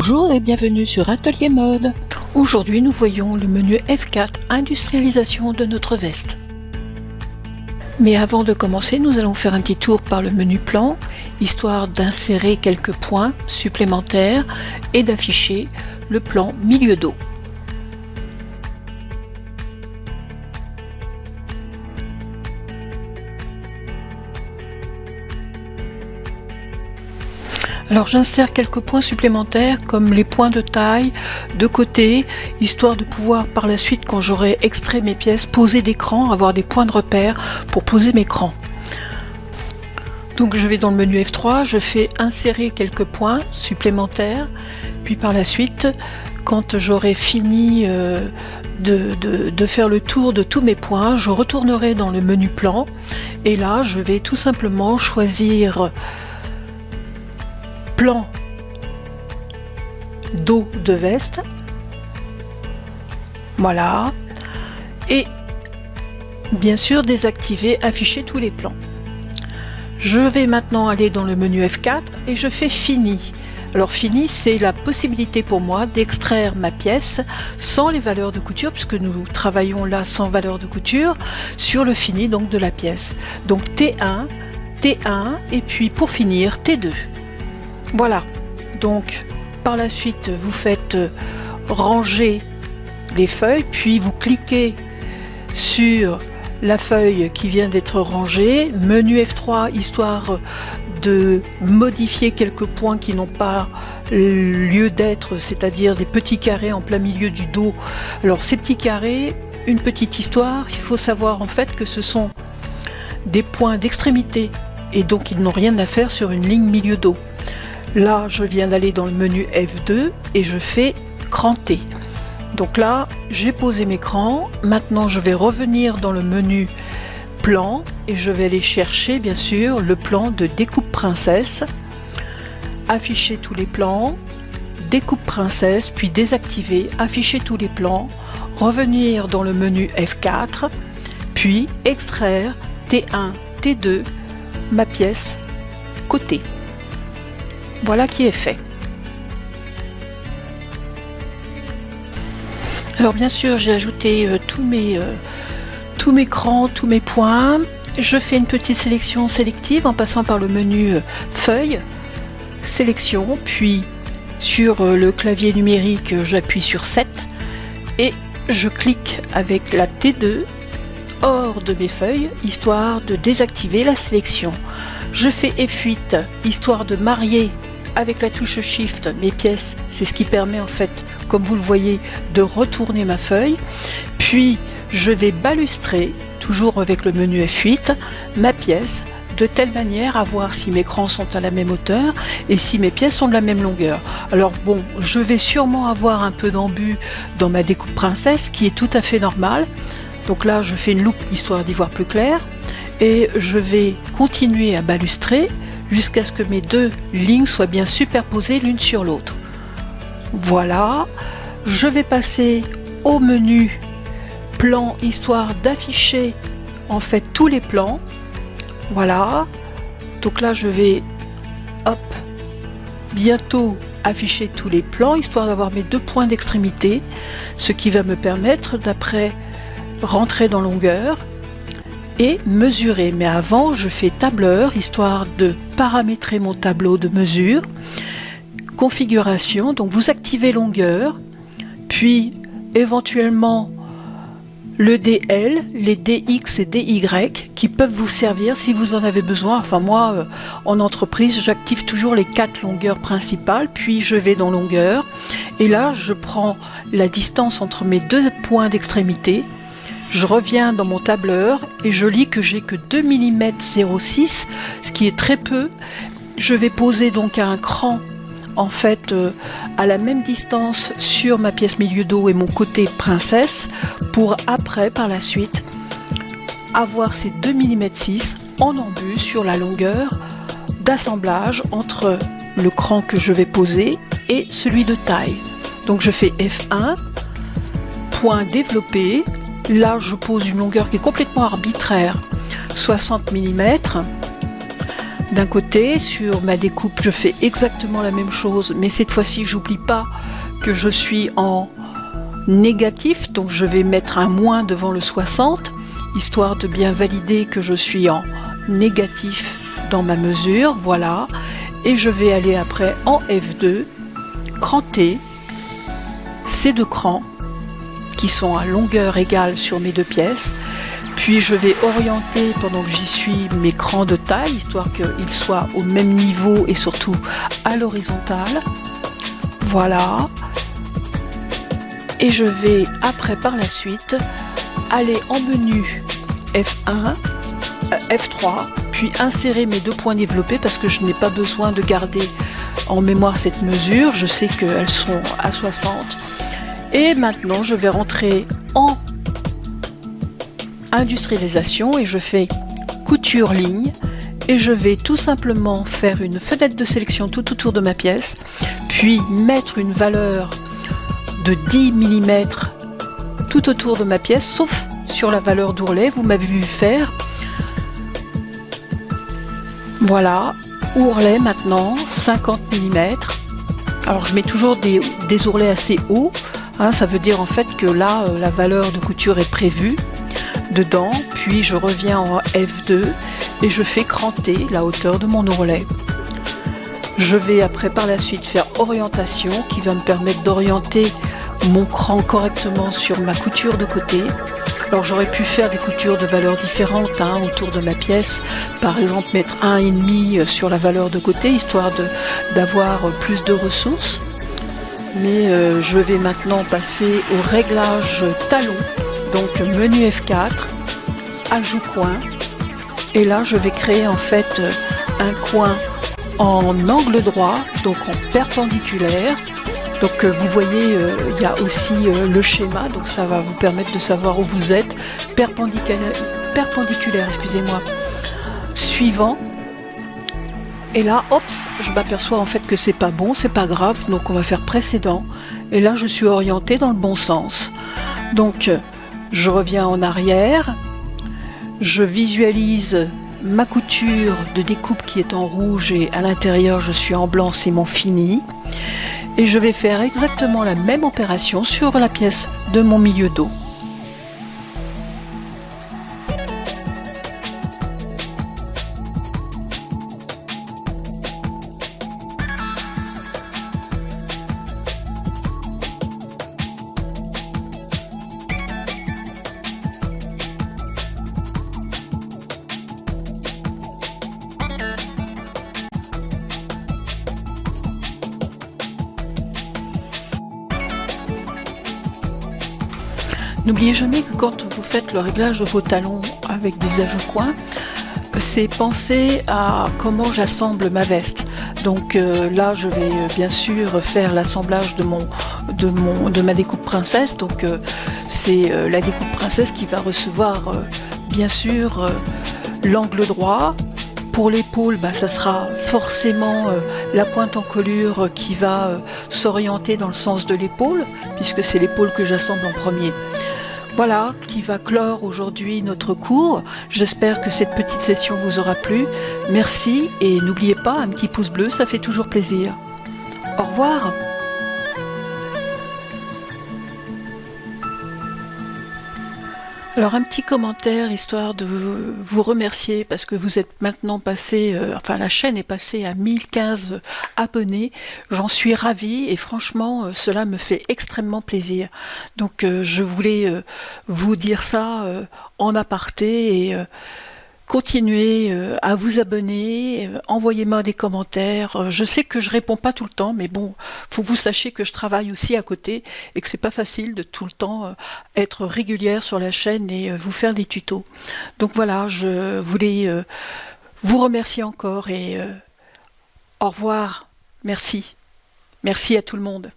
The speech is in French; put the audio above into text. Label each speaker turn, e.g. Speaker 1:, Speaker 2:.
Speaker 1: Bonjour et bienvenue sur Atelier Mode.
Speaker 2: Aujourd'hui, nous voyons le menu F4 Industrialisation de notre veste. Mais avant de commencer, nous allons faire un petit tour par le menu Plan, histoire d'insérer quelques points supplémentaires et d'afficher le plan milieu dos. Alors j'insère quelques points supplémentaires comme les points de taille de côté, histoire de pouvoir par la suite, quand j'aurai extrait mes pièces, poser des crans, avoir des points de repère pour poser mes crans. Donc je vais dans le menu F3, je fais insérer quelques points supplémentaires, puis par la suite, quand j'aurai fini de faire le tour de tous mes points, je retournerai dans le menu Plan et là je vais tout simplement choisir plan dos de veste, voilà, et bien sûr désactiver afficher tous les plans. Je vais maintenant aller dans le menu F4 et je fais fini. Alors fini, c'est la possibilité pour moi d'extraire ma pièce sans les valeurs de couture, puisque nous travaillons là sans valeur de couture sur le fini donc de la pièce. Donc T1, T1 et puis pour finir T2. Voilà, donc par la suite vous faites ranger les feuilles, puis vous cliquez sur la feuille qui vient d'être rangée, menu F3 histoire de modifier quelques points qui n'ont pas lieu d'être, c'est-à-dire des petits carrés en plein milieu du dos. Alors ces petits carrés, une petite histoire, il faut savoir en fait que ce sont des points d'extrémité et donc ils n'ont rien à faire sur une ligne milieu dos. Là, je viens d'aller dans le menu F2 et je fais cranter. Donc là, j'ai posé mes crans. Maintenant, je vais revenir dans le menu plan et je vais aller chercher, bien sûr, le plan de découpe princesse. Afficher tous les plans, découpe princesse, puis désactiver, afficher tous les plans, revenir dans le menu F4, puis extraire T1, T2, ma pièce côté. Voilà qui est fait. Alors bien sûr, j'ai ajouté tous mes crans, tous mes points. Je fais une petite sélection sélective en passant par le menu Feuille, Sélection, puis sur le clavier numérique, j'appuie sur 7 et je clique avec la T2 hors de mes feuilles, histoire de désactiver la sélection. Je fais F8, histoire de marier avec la touche Shift mes pièces, c'est ce qui permet en fait, comme vous le voyez, de retourner ma feuille. Puis je vais balustrer, toujours avec le menu F8, ma pièce de telle manière à voir si mes crans sont à la même hauteur et si mes pièces sont de la même longueur. Alors bon, je vais sûrement avoir un peu d'embut dans ma découpe princesse, qui est tout à fait normal. Donc là, je fais une loupe histoire d'y voir plus clair et je vais continuer à balustrer jusqu'à ce que mes deux lignes soient bien superposées l'une sur l'autre. Voilà, je vais passer au menu plan histoire d'afficher en fait tous les plans. Voilà, donc là je vais bientôt afficher tous les plans histoire d'avoir mes deux points d'extrémité, ce qui va me permettre d'après rentrer dans longueur et mesurer. Mais avant, je fais tableur, histoire de paramétrer mon tableau de mesure. Configuration, donc vous activez longueur, puis éventuellement le DL, les DX et DY qui peuvent vous servir si vous en avez besoin. Enfin moi, en entreprise, j'active toujours les 4 longueurs principales, puis je vais dans longueur. Et là, je prends la distance entre mes deux points d'extrémité. Je reviens dans mon tableur et je lis que j'ai que 2 mm 06, ce qui est très peu. Je vais poser donc un cran en fait à la même distance sur ma pièce milieu dos et mon côté princesse pour après par la suite avoir ces 2 mm 6 en embut sur la longueur d'assemblage entre le cran que je vais poser et celui de taille. Donc je fais F1, point développé. Là, je pose une longueur qui est complètement arbitraire, 60 mm. D'un côté, sur ma découpe, je fais exactement la même chose, mais cette fois-ci, j'oublie pas que je suis en négatif, donc je vais mettre un moins devant le 60, histoire de bien valider que je suis en négatif dans ma mesure, voilà. Et je vais aller après en F2, cranter ces deux crans qui sont à longueur égale sur mes deux pièces. Puis je vais orienter pendant que j'y suis mes crans de taille, histoire qu'ils soient au même niveau et surtout à l'horizontale. Voilà. Et je vais après par la suite aller en menu F1, F3, puis insérer mes deux points développés parce que je n'ai pas besoin de garder en mémoire cette mesure. Je sais qu'elles sont à 60. Et maintenant je vais rentrer en industrialisation et je fais couture ligne et je vais tout simplement faire une fenêtre de sélection tout autour de ma pièce, puis mettre une valeur de 10 mm tout autour de ma pièce, sauf sur la valeur d'ourlet, vous m'avez vu faire. Voilà, ourlet maintenant, 50 mm. Alors je mets toujours des ourlets assez hauts, hein, ça veut dire en fait que là la valeur de couture est prévue dedans, puis je reviens en F2 et je fais cranter la hauteur de mon ourlet. Je vais après par la suite faire orientation qui va me permettre d'orienter mon cran correctement sur ma couture de côté. Alors j'aurais pu faire des coutures de valeurs différentes autour de ma pièce, par exemple mettre 1,5 sur la valeur de côté histoire d'avoir plus de ressources. Mais je vais maintenant passer au réglage talon. Donc menu F4, ajout coin, et là je vais créer en fait un coin en angle droit, donc en perpendiculaire. Donc vous voyez, il y a aussi le schéma, donc ça va vous permettre de savoir où vous êtes. Perpendiculaire, excusez-moi. Suivant. Et là, hop, je m'aperçois en fait que c'est pas bon, c'est pas grave, donc on va faire précédent. Et là je suis orientée dans le bon sens. Donc je reviens en arrière, je visualise ma couture de découpe qui est en rouge et à l'intérieur je suis en blanc, c'est mon fini. Et je vais faire exactement la même opération sur la pièce de mon milieu dos. N'oubliez jamais que quand vous faites le réglage de vos talons avec des ajouts-coins, c'est penser à comment j'assemble ma veste. Donc là, je vais bien sûr faire l'assemblage de ma découpe princesse. Donc c'est la découpe princesse qui va recevoir bien sûr l'angle droit. Pour l'épaule, ça sera forcément la pointe en colure qui va s'orienter dans le sens de l'épaule, puisque c'est l'épaule que j'assemble en premier. Voilà qui va clore aujourd'hui notre cours. J'espère que cette petite session vous aura plu. Merci et n'oubliez pas, un petit pouce bleu, ça fait toujours plaisir. Au revoir. Alors un petit commentaire histoire de vous remercier parce que vous êtes maintenant passé, la chaîne est passée à 1015 abonnés. J'en suis ravie et franchement cela me fait extrêmement plaisir. Donc je voulais vous dire ça en aparté et continuez à vous abonner, envoyez-moi des commentaires. Je sais que je réponds pas tout le temps, mais bon, faut que vous sachiez que je travaille aussi à côté et que c'est pas facile de tout le temps être régulière sur la chaîne et vous faire des tutos. Donc voilà, je voulais vous remercier encore et au revoir. Merci. Merci à tout le monde.